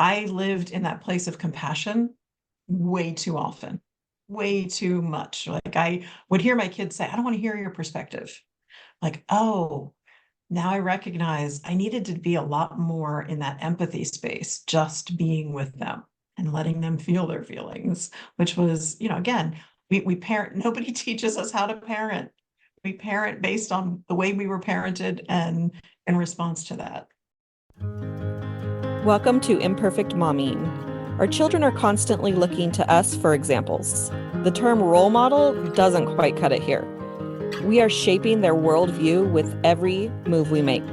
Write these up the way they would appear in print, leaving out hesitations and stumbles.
I lived in that place of compassion way too often, way too much. Like I would hear my kids say, I don't want to hear your perspective. Like, oh, now I recognize I needed to be a lot more in that empathy space, just being with them and letting them feel their feelings, which was, again, we parent, nobody teaches us how to parent. We parent based on the way we were parented and in response to that. Welcome to Imperfect Momming. Our children are constantly looking to us for examples. The term role model doesn't quite cut it here. We are shaping their worldview with every move we make.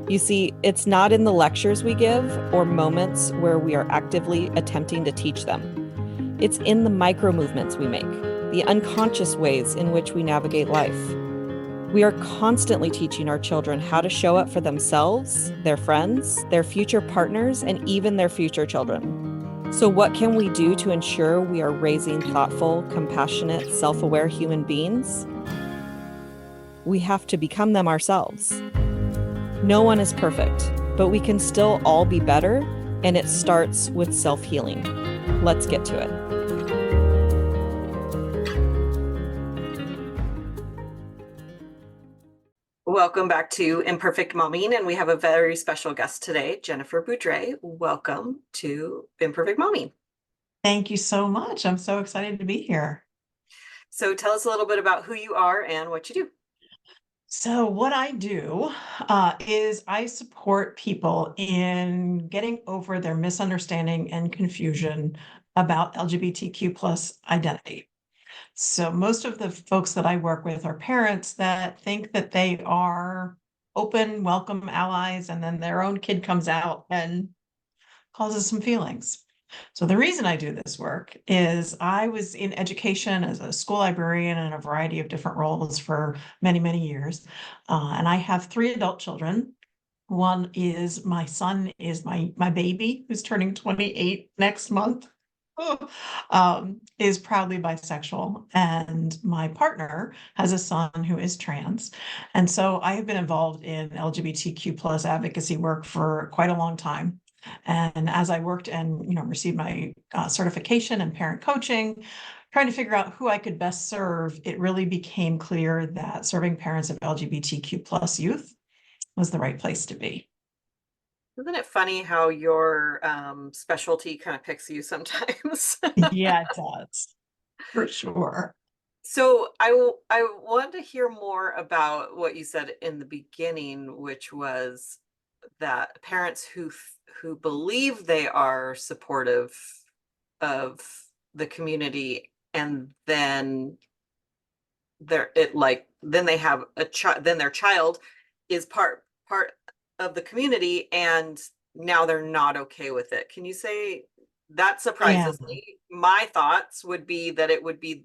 You see, it's not in the lectures we give or moments where we are actively attempting to teach them. It's in the micro movements we make, the unconscious ways in which we navigate life. We are constantly teaching our children how to show up for themselves, their friends, their future partners, and even their future children. So what can we do to ensure we are raising thoughtful, compassionate, self-aware human beings? We have to become them ourselves. No one is perfect, but we can still all be better, and it starts with self-healing. Let's get to it. Welcome back to Imperfect Momming, and we have a very special guest today, Jennifer Boudrye. Welcome to Imperfect Momming. Thank you so much. I'm so excited to be here. So tell us a little bit about who you are and what you do. So what I do is I support people in getting over their misunderstanding and confusion about LGBTQ plus identity. So most of the folks that I work with are parents that think that they are open, welcome allies, and then their own kid comes out and causes some feelings. So the reason I do this work is I was in education as a school librarian in a variety of different roles for many, many years. And I have 3 adult children. One is my son is my baby who's turning 28 next month. Is proudly bisexual, and my partner has a son who is trans. And so I have been involved in LGBTQ plus advocacy work for quite a long time. And as I worked and received my certification in parent coaching, trying to figure out who I could best serve, it really became clear that serving parents of LGBTQ plus youth was the right place to be. Isn't it funny how your specialty kind of picks you sometimes? Yeah, it does, for sure. So I want to hear more about what you said in the beginning, which was that parents who believe they are supportive of the community, and then then they have a child, then their child is part of the community, and now they're not okay with it. Can you say that surprises me? My thoughts would be that it would be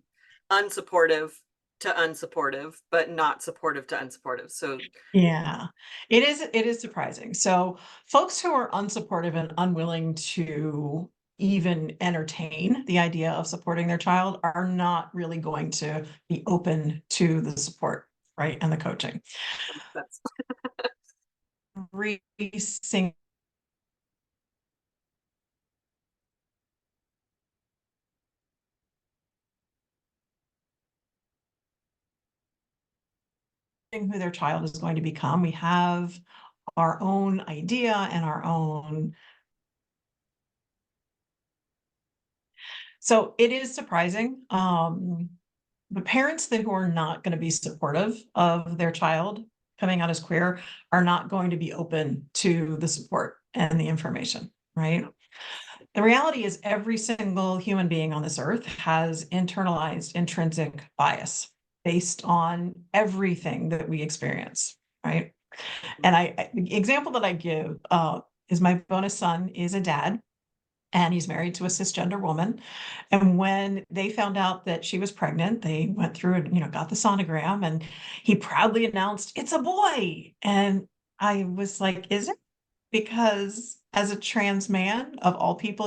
unsupportive to unsupportive, but not supportive to unsupportive. So yeah, it is surprising. So folks who are unsupportive and unwilling to even entertain the idea of supporting their child are not really going to be open to the support, right? And the coaching. that's Every single who their child is going to become. We have our own idea and our own. So it is surprising. The parents who are not going to be supportive of their child coming out as queer are not going to be open to the support and the information, right? The reality is every single human being on this earth has internalized intrinsic bias based on everything that we experience, right? And the example that I give is my bonus son is a dad, and he's married to a cisgender woman. And when they found out that she was pregnant, they went through and got the sonogram, and he proudly announced, "It's a boy." And I was like, "Is it?" Because as a trans man, of all people,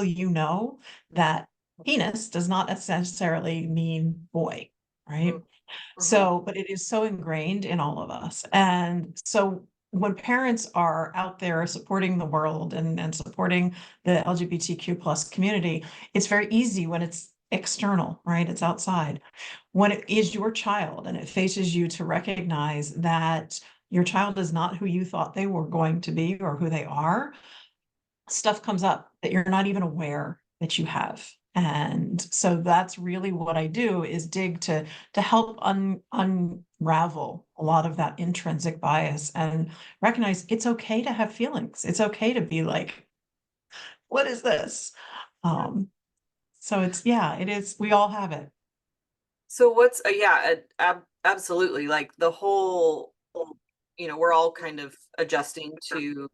that penis does not necessarily mean boy, right? mm-hmm. So, but it is so ingrained in all of us. And so when parents are out there supporting the world and supporting the LGBTQ plus community, it's very easy when it's external, right? It's outside. When it is your child and it faces you to recognize that your child is not who you thought they were going to be or who they are, stuff comes up that you're not even aware that you have. And so that's really what I do, is dig to help unravel a lot of that intrinsic bias and recognize it's okay to have feelings. It's okay to be like, what is this? Um, so it's, yeah, it is. We all have it. So what's yeah, absolutely. Like the whole, we're all kind of adjusting to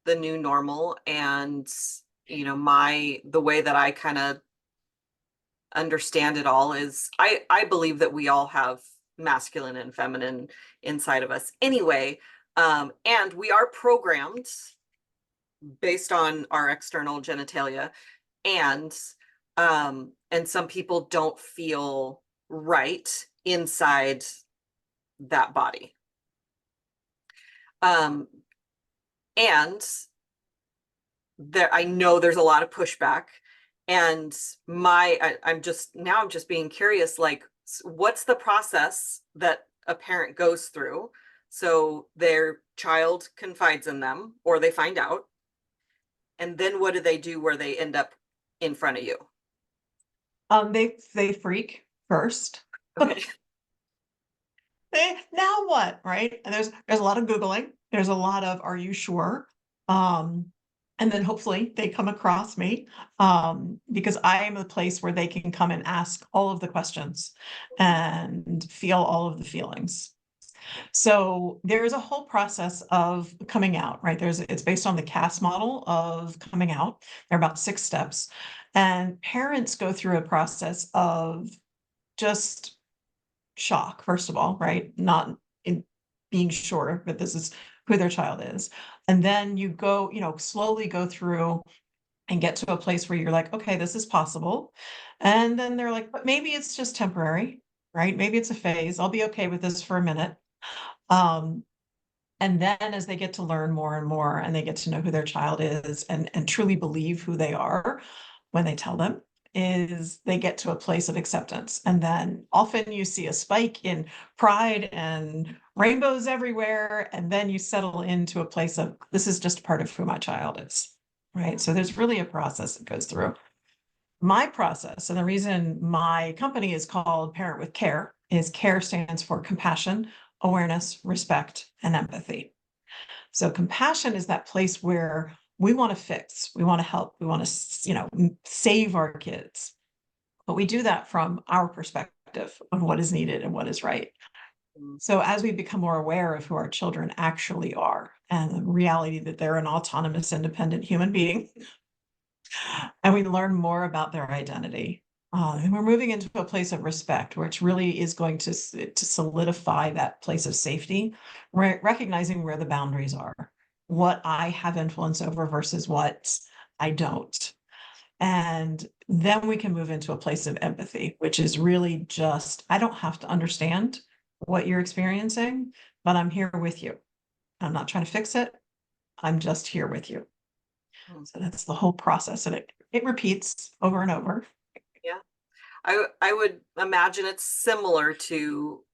the new normal, and the way that I kind of understand it all is I believe that we all have masculine and feminine inside of us anyway. And we are programmed based on our external genitalia, and some people don't feel right inside that body. And there, I know there's a lot of pushback, and I'm just being curious, like, what's the process that a parent goes through? So their child confides in them, or they find out, and then what do they do where they end up in front of you? They freak first. Okay. Now what, right? And there's a lot of Googling. There's a lot of, are you sure? Um, and then hopefully they come across me, because I am a place where they can come and ask all of the questions and feel all of the feelings. So there's a whole process of coming out, right? It's based on the CAS model of coming out. There are about 6 steps. And parents go through a process of just shock, first of all, right? Not in being sure that this is who their child is. And then you go, slowly go through and get to a place where you're like, okay, this is possible. And then they're like, but maybe it's just temporary, right? Maybe it's a phase. I'll be okay with this for a minute. Um, and then as they get to learn more and more and they get to know who their child is and truly believe who they are when they tell them, is they get to a place of acceptance. And then often you see a spike in pride and rainbows everywhere. And then you settle into a place of, this is just part of who my child is, right? So there's really a process that goes through. My process, and the reason my company is called Parent with Care, is CARE stands for compassion, awareness, respect, and empathy. So compassion is that place where we want to fix, we want to help, we want to, save our kids. But we do that from our perspective of what is needed and what is right. So as we become more aware of who our children actually are and the reality that they're an autonomous, independent human being, and we learn more about their identity. And we're moving into a place of respect, which really is going to solidify that place of safety, recognizing where the boundaries are, what I have influence over versus what I don't. And then we can move into a place of empathy, which is really just, I don't have to understand what you're experiencing, but I'm here with you. I'm not trying to fix it. I'm just here with you. So that's the whole process. And it repeats over and over. Yeah. I would imagine it's similar to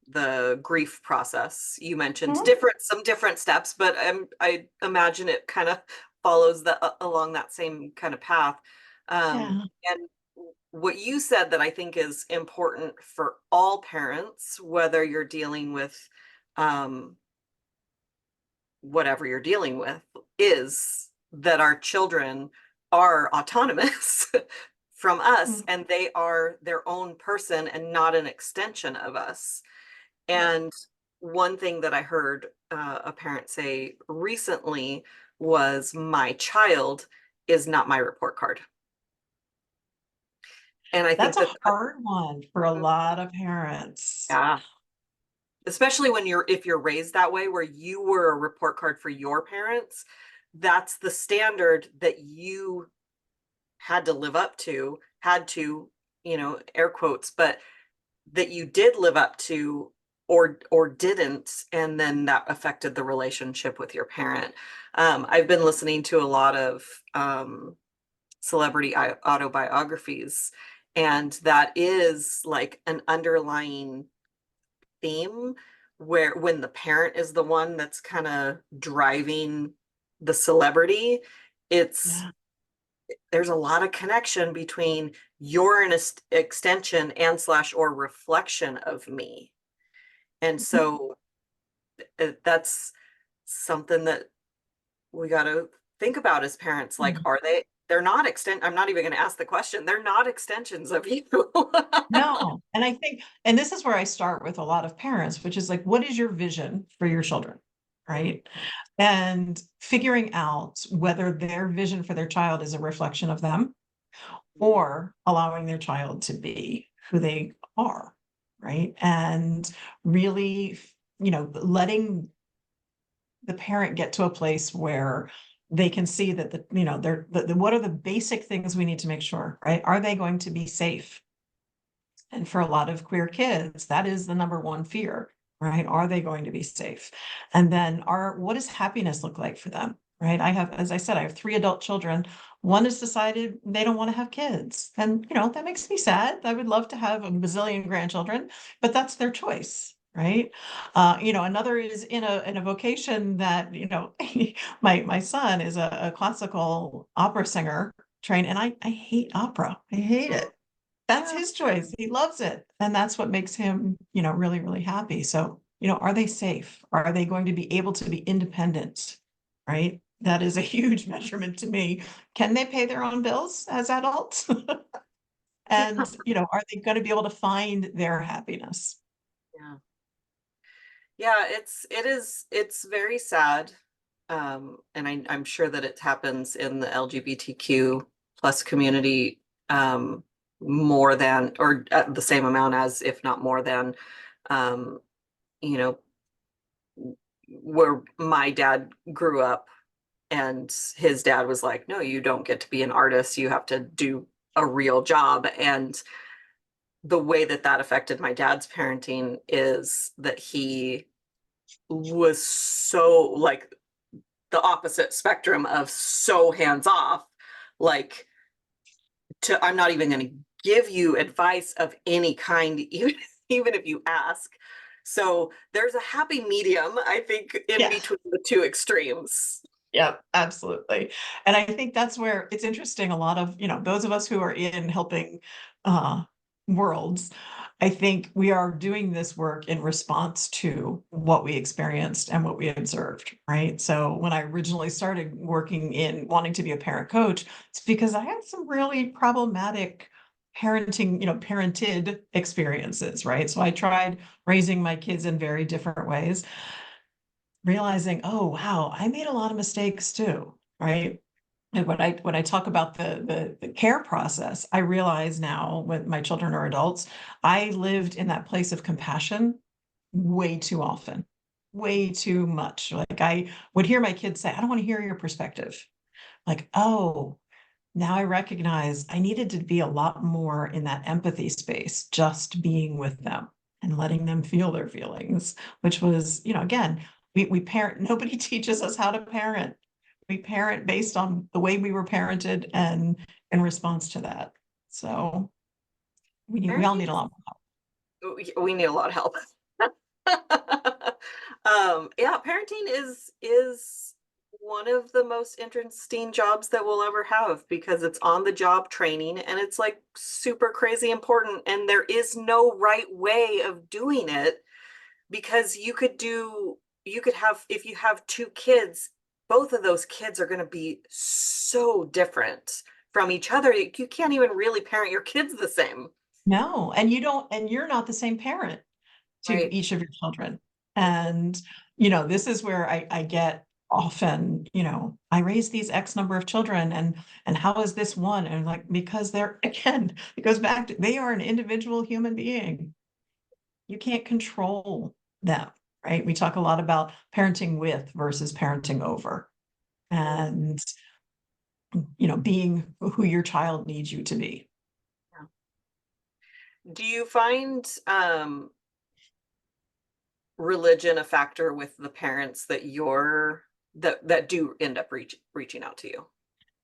the grief process. You mentioned Mhm. some different steps, but I imagine it kind of follows along that same kind of path. Yeah. And what you said that I think is important for all parents, whether you're dealing with um, whatever you're dealing with, is that our children are autonomous from us, Mm. and they are their own person and not an extension of us. Yeah. And one thing that I heard a parent say recently was, my child is not my report card. And I That's think a that hard one for a lot of parents. yeah, especially when if you're raised that way, where you were a report card for your parents, that's the standard that you had to live up to, air quotes, but that you did live up to or didn't, and then that affected the relationship with your parent. I've been listening to a lot of celebrity autobiographies, and that is like an underlying theme where when the parent is the one that's kind of driving the celebrity, it's Yeah. there's a lot of connection between you're an extension and slash or reflection of me. And so that's something that we got to think about as parents. Like, they're not I'm not even going to ask the question. They're not extensions of you. No. And I think, and this is where I start with a lot of parents, which is like, what is your vision for your children? Right. And figuring out whether their vision for their child is a reflection of them or allowing their child to be who they are. Right. And really, letting the parent get to a place where they can see that what are the basic things we need to make sure, right? Are they going to be safe? And for a lot of queer kids, that is the number one fear, right? Are they going to be safe? And then what does happiness look like for them? Right. As I said, I have 3 adult children. One has decided they don't want to have kids. And, that makes me sad. I would love to have a bazillion grandchildren, but that's their choice. Right. Another is in a vocation that, my son is a classical opera singer trained, and I hate opera. I hate it. That's Yeah. his choice. He loves it. And that's what makes him, really, really happy. So, are they safe? Are they going to be able to be independent? Right? That is a huge measurement to me. Can they pay their own bills as adults? Yeah. And, are they going to be able to find their happiness? Yeah. Yeah, it's very sad. And I'm sure that it happens in the LGBTQ plus community more than or at the same amount as, if not more than, um, you know, where my dad grew up and his dad was like, no, you don't get to be an artist. You have to do a real job. And the way that that affected my dad's parenting is that he was so like the opposite spectrum of so hands off, like I'm not even going to give you advice of any kind, even if you ask. So there's a happy medium, I think, in Yeah. between the two extremes. Yeah, absolutely. And I think that's where it's interesting. A lot of, those of us who are in helping uh, worlds, I think we are doing this work in response to what we experienced and what we observed, right? So when I originally started working in wanting to be a parent coach, it's because I had some really problematic parenting, parented experiences, right? So I tried raising my kids in very different ways, realizing, oh wow, I made a lot of mistakes too, right? And when I talk about the care process, I realize now when my children are adults, I lived in that place of compassion way too often, way too much. Like I would hear my kids say, I don't want to hear your perspective. Like, oh, now I recognize I needed to be a lot more in that empathy space, just being with them and letting them feel their feelings, which was, again, we parent, nobody teaches us how to parent. We parent based on the way we were parented and in response to that. So we all Parenting need a lot more we need a lot of help. Yeah, parenting is one of the most interesting jobs that we'll ever have because it's on the job training and it's like super crazy important, and there is no right way of doing it because you could have, if you have two kids, both of those kids are going to be so different from each other. You can't even really parent your kids the same. No, and you don't, and you're not the same parent to Right. each of your children. And, this is where I get often, I raised these X number of children and how is this one? And like, because they're, again, it goes back to, they are an individual human being. You can't control them, right? We talk a lot about parenting with versus parenting over and, being who your child needs you to be. Do you find religion a factor with the parents that that do end up reaching out to you?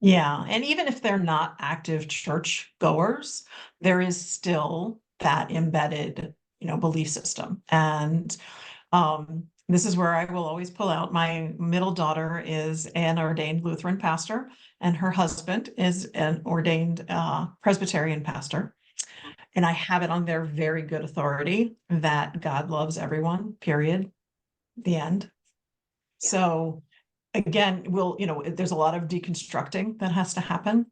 Yeah, and even if they're not active church goers, there is still that embedded, belief system. And this is where I will always pull out. My middle daughter is an ordained Lutheran pastor, and her husband is an ordained Presbyterian pastor. And I have it on their very good authority that God loves everyone, period, the end. Yeah. So again, there's a lot of deconstructing that has to happen.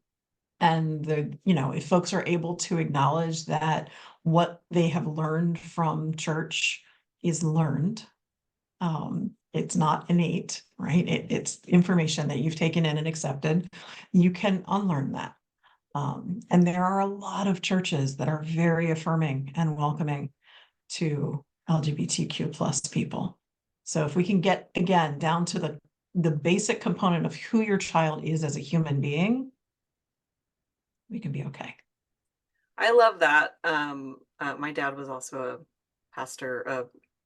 And if folks are able to acknowledge that what they have learned from church is learned, it's not innate, right? It's information that you've taken in and accepted. You can unlearn that. And there are a lot of churches that are very affirming and welcoming to LGBTQ plus people. So if we can get, again, down to the basic component of who your child is as a human being, we can be okay. I love that. My dad was also a pastor, a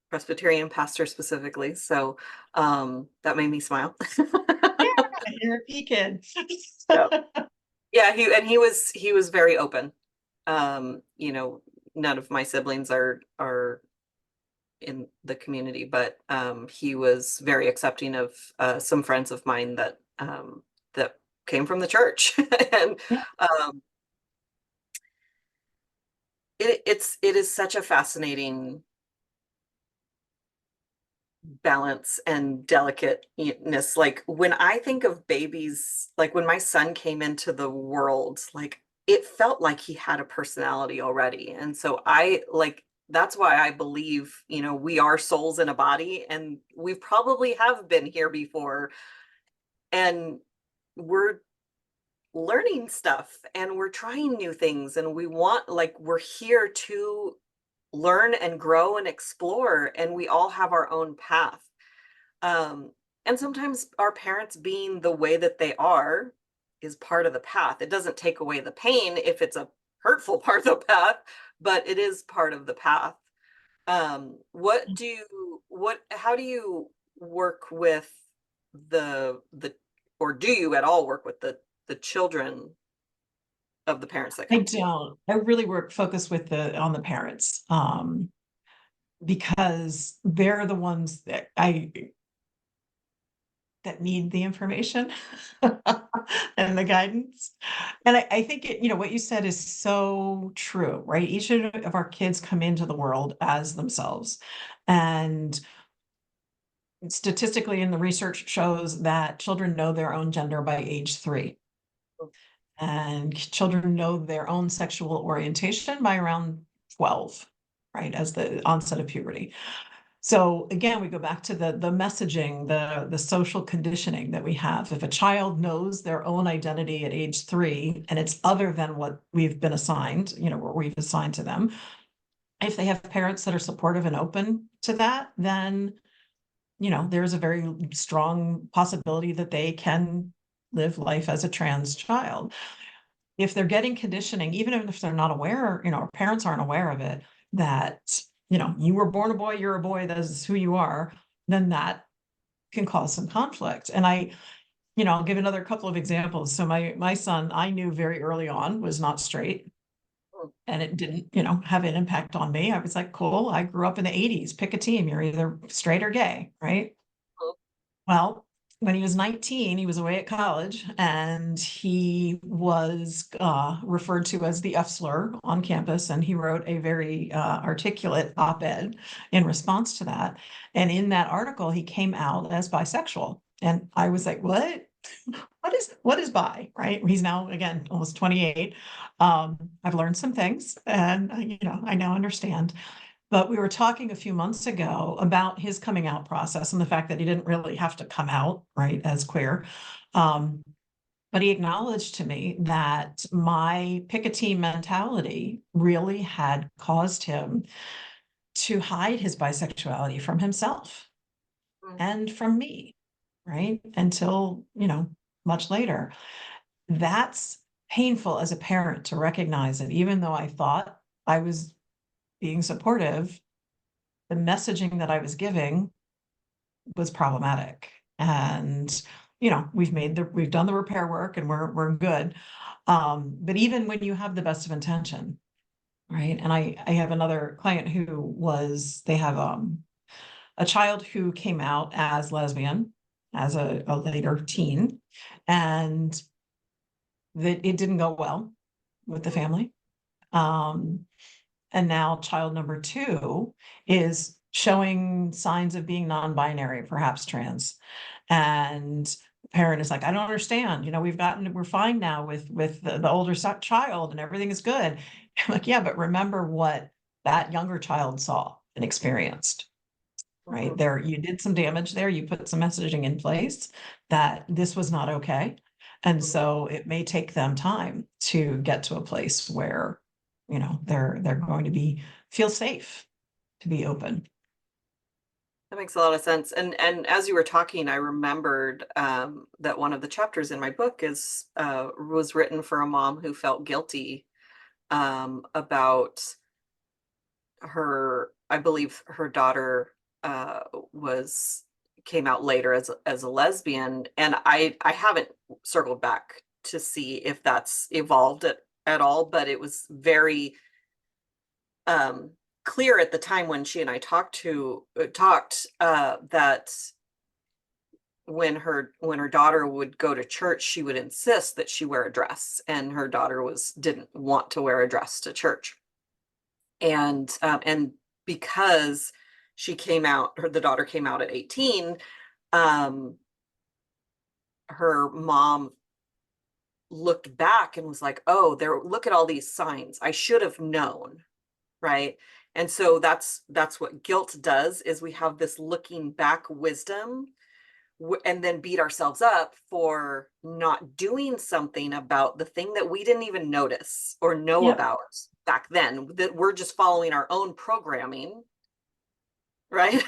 Presbyterian pastor specifically, so that made me smile. Yeah, you're a P kid. Yeah, yeah. He was very open. You know, none of my siblings are in the community, but he was very accepting of some friends of mine that came from the church, and Yeah. it is such a fascinating balance and delicateness. Like when I think of babies, like when my son came into the world, like it felt like he had a personality already. And so that's why I believe, we are souls in a body, and we probably have been here before, and we're learning stuff and we're trying new things, and we're here to learn and grow and explore, and we all have our own path. Um, and sometimes our parents being the way that they are is part of the path. It doesn't take away the pain if it's a hurtful part of the path, but it is part of the path. How do you work with the or do you at all work with the children of the parents that I come to you? don't. I really focus on the parents, because they're the ones that need the information and the guidance. And I think what you said is so true, right? Each of our kids come into the world as themselves. And statistically, in the research shows that children know their own gender by age 3. And children know their own sexual orientation by around 12, right, as the onset of puberty. So again, we go back to the messaging, the social conditioning that we have. If a child knows their own identity at age 3 and it's other than what we've been assigned, what we've assigned to them, if they have parents that are supportive and open to that, then there's a very strong possibility that they can live life as a trans child. If they're getting conditioning, even if they're not aware, our parents aren't aware of it, that, you were born a boy, you're a boy, that is who you are, then that can cause some conflict. And I'll give another couple of examples. So my son, I knew very early on, was not straight. And it didn't, have an impact on me. I was like, cool, I grew up in the 80s, pick a team, you're either straight or gay, right? Well, when he was 19, he was away at college, and he was referred to as the F slur on campus. And he wrote a very articulate op-ed in response to that. And in that article, he came out as bisexual. And I was like, what? What is bi, right? He's now, again, almost 28. I've learned some things, and I now understand. But we were talking a few months ago about his coming out process and the fact that he didn't really have to come out, right, as queer. But he acknowledged to me that my pick a team mentality really had caused him to hide his bisexuality from himself and from me, right? Until, much later. That's painful as a parent to recognize that even though I thought I was being supportive, the messaging that I was giving was problematic. And, we've done the repair work and we're good. But even when you have the best of intention, right? And I have another client they have a child who came out as lesbian as a later teen, and that it didn't go well with the family. And now child number two is showing signs of being non-binary, perhaps trans. And the parent is like, I don't understand. We're fine now with the older child and everything is good. I'm like, yeah, but remember what that younger child saw and experienced, right? There, you did some damage there. You put some messaging in place that this was not okay. And so it may take them time to get to a place where, they're going to feel safe to be open. That makes a lot of sense. And as you were talking, I remembered that one of the chapters in my book was written for a mom who felt guilty about I believe her daughter came out later as a lesbian, and I haven't circled back to see if that's evolved at all, but it was very clear at the time when she and I talked that when her daughter would go to church, she would insist that she wear a dress, and her daughter didn't want to wear a dress to church. And because the daughter came out at 18, her mom looked back and was like, oh, look at all these signs. I should have known, right? And so that's what guilt does, is we have this looking back wisdom and then beat ourselves up for not doing something about the thing that we didn't even notice or know about back then, that we're just following our own programming, right?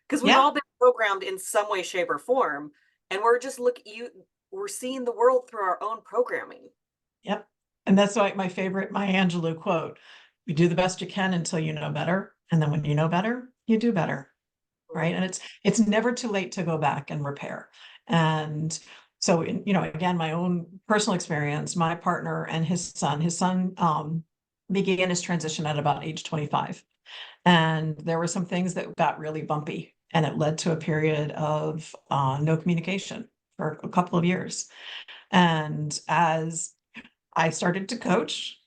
Because we've all been programmed in some way, shape, or form, and we're seeing the world through our own programming. Yep. And that's like my favorite Maya Angelou quote: you do the best you can until you know better, and then when you know better, you do better. Right. And it's never too late to go back and repair. And so, again, my own personal experience, my partner and his son began his transition at about age 25. And there were some things that got really bumpy, and it led to a period of no communication for a couple of years. And as I started to coach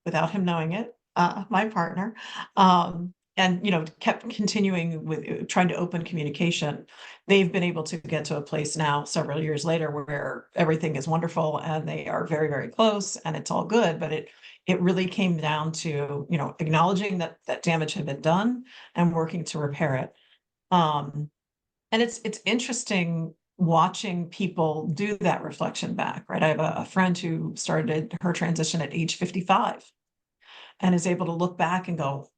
without him knowing it, my partner, and kept continuing with trying to open communication. They've been able to get to a place now several years later where everything is wonderful and they are very, very close and it's all good. But it really came down to acknowledging that damage had been done and working to repair it. And it's interesting watching people do that reflection back, right? I have a friend who started her transition at age 55 and is able to look back and go,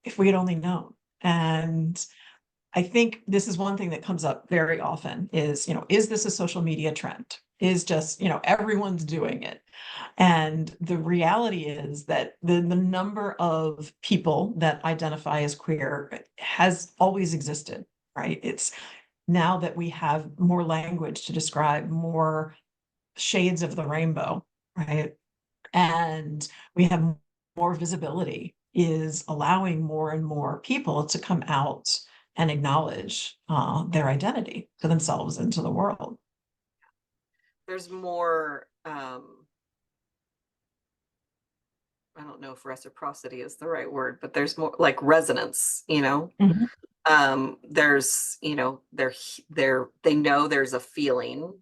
if we had only known. And I think this is one thing that comes up very often is this a social media trend? Is just, everyone's doing it. And the reality is that the number of people that identify as queer has always existed, right? It's now that we have more language to describe more shades of the rainbow, right? And we have more visibility, is allowing more and more people to come out and acknowledge their identity to themselves and to the world. There's more, I don't know if reciprocity is the right word, but there's more like resonance, Mm-hmm. There's, they know there's a feeling,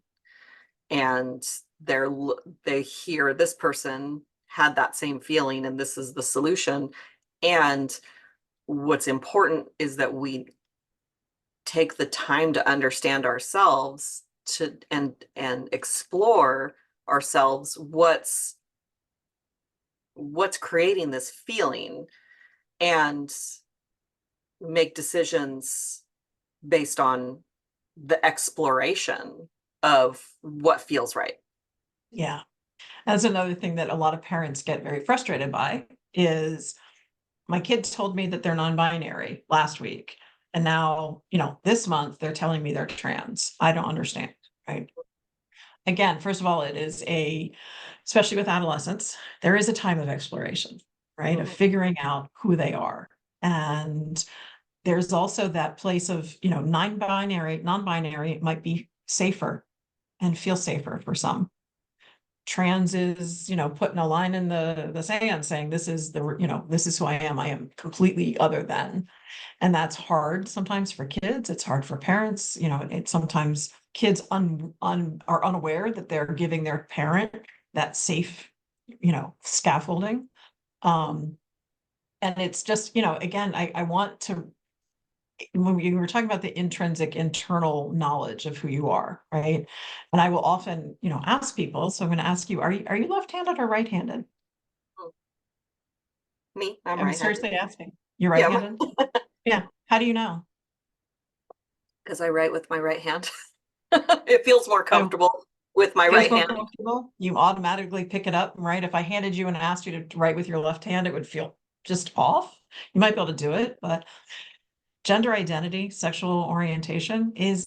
and they hear this person had that same feeling and this is the solution. And what's important is that we take the time to understand ourselves and explore ourselves, what's creating this feeling, and make decisions based on the exploration of what feels right. Yeah. That's another thing that a lot of parents get very frustrated by is my kids told me that they're non-binary last week. And now, this month they're telling me they're trans. I don't understand, right? Again, first of all, especially with adolescents, there is a time of exploration, right? Of figuring out who they are. And there's also that place of, non-binary, it might be safer and feel safer for some. Trans is, putting a line in the sand saying this is this is who I am completely other than. And that's hard sometimes for kids. It's hard for parents. It's sometimes kids are unaware that they're giving their parent that safe, scaffolding. And it's just, again, I want to, when we were talking about the intrinsic internal knowledge of who you are, right? And I will often, ask people, so I'm going to ask you, are you left-handed or right-handed? Me, I'm I'm right-handed. seriously asking. You're Yeah. right-handed? Yeah. How do you know? Because I write with my right hand. It feels more comfortable with my Feels right more hand. comfortable. You automatically pick it up, right? If I handed you and asked you to write with your left hand, it would feel just off. You might be able to do it, but gender identity, sexual orientation is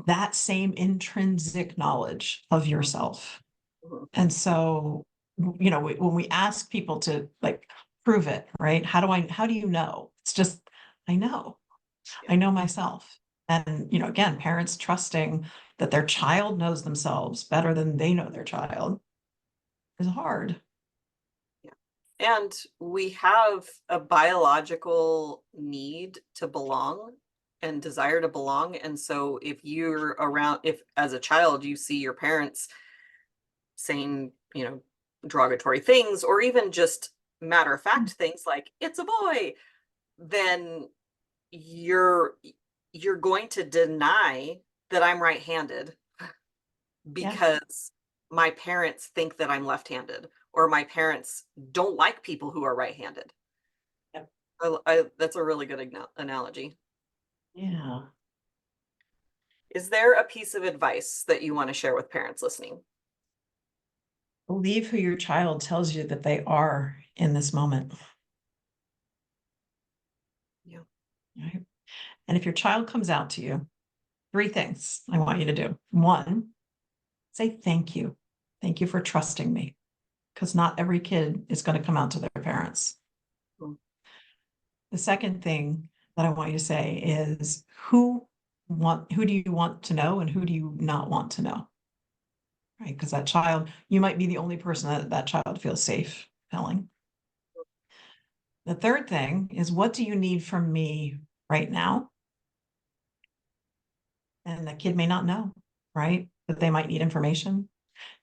that same intrinsic knowledge of yourself. Mhm. And so, when we ask people to like prove it, right? How do you know? It's just, I know. I know myself. And, again, parents trusting that their child knows themselves better than they know their child is hard. And we have a biological need to belong and desire to belong. And so if as a child you see your parents saying, derogatory things, or even just matter of fact things like, it's a boy, then you're going to deny that I'm right-handed Yes. because my parents think that I'm left-handed, or my parents don't like people who are right-handed. Yep. That's a really good analogy. Yeah. Is there a piece of advice that you want to share with parents listening? Believe who your child tells you that they are in this moment. Yeah. Right? And if your child comes out to you, 3 things I want you to do. 1, say thank you. Thank you for trusting me. Because not every kid is going to come out to their parents. Mm. The second thing that I want you to say is who do you want to know and who do you not want to know? Right? Because that child, you might be the only person that child feels safe telling. The third thing is what do you need from me right now? And the kid may not know, right? But they might need information.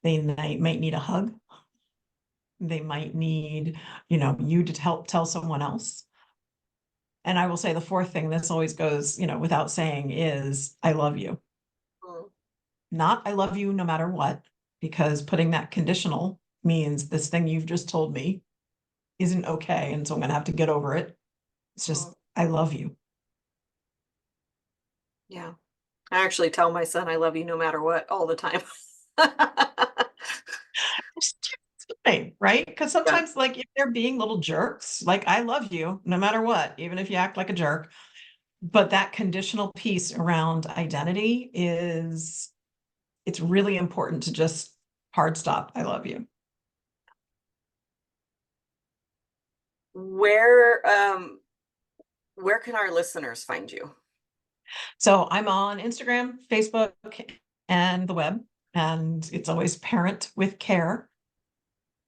They might need a hug. They might need, you to help tell someone else. And I will say the fourth thing, this always goes, without saying, is I love you. Mm. Not I love you no matter what, because putting that conditional means this thing you've just told me isn't okay. And so I'm going to have to get over it. It's just, I love you. Yeah. I actually tell my son I love you no matter what all the time. Right? Because Yeah. sometimes, like, if they're being little jerks, like, I love you no matter what, even if you act like a jerk. But that conditional piece around identity it's really important to just hard stop. I love you. Where can our listeners find you? So I'm on Instagram, Facebook, and the web, and it's always Parent with Care,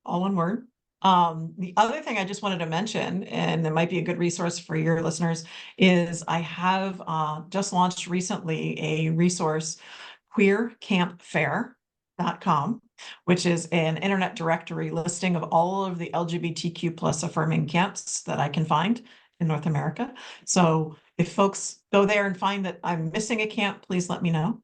all one word. The other thing I just wanted to mention, and it might be a good resource for your listeners, is I have just launched recently a resource, queercampfair.com, which is an internet directory listing of all of the LGBTQ plus affirming camps that I can find in North America. So if folks go there and find that I'm missing a camp, please let me know.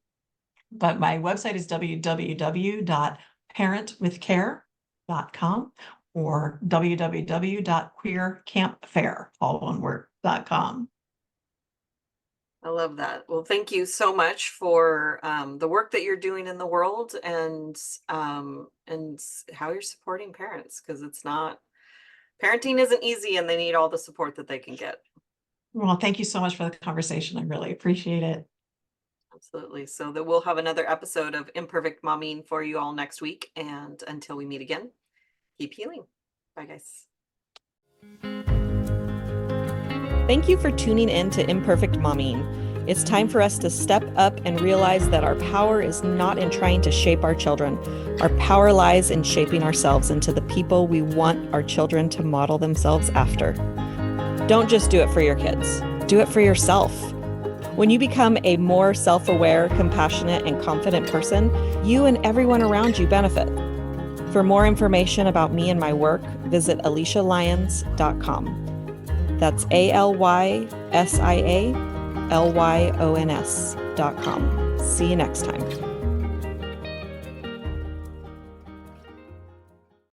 But my website is www.parentwithcare.com or www.queercampfair, all one word.com. I love that. Well, thank you so much for the work that you're doing in the world, and how you're supporting parents, because it's not parenting isn't easy and they need all the support that they can get. Well, thank you so much for the conversation. I really appreciate it. Absolutely. So that we'll have another episode of Imperfect Momming for you all next week. And until we meet again, keep healing. Bye, guys. Thank you for tuning in to Imperfect Momming. It's time for us to step up and realize that our power is not in trying to shape our children. Our power lies in shaping ourselves into the people we want our children to model themselves after. Don't just do it for your kids. Do it for yourself. When you become a more self-aware, compassionate, and confident person, you and everyone around you benefit. For more information about me and my work, visit AlysiaLyons.com. That's AlysiaLyons.com. See you next time.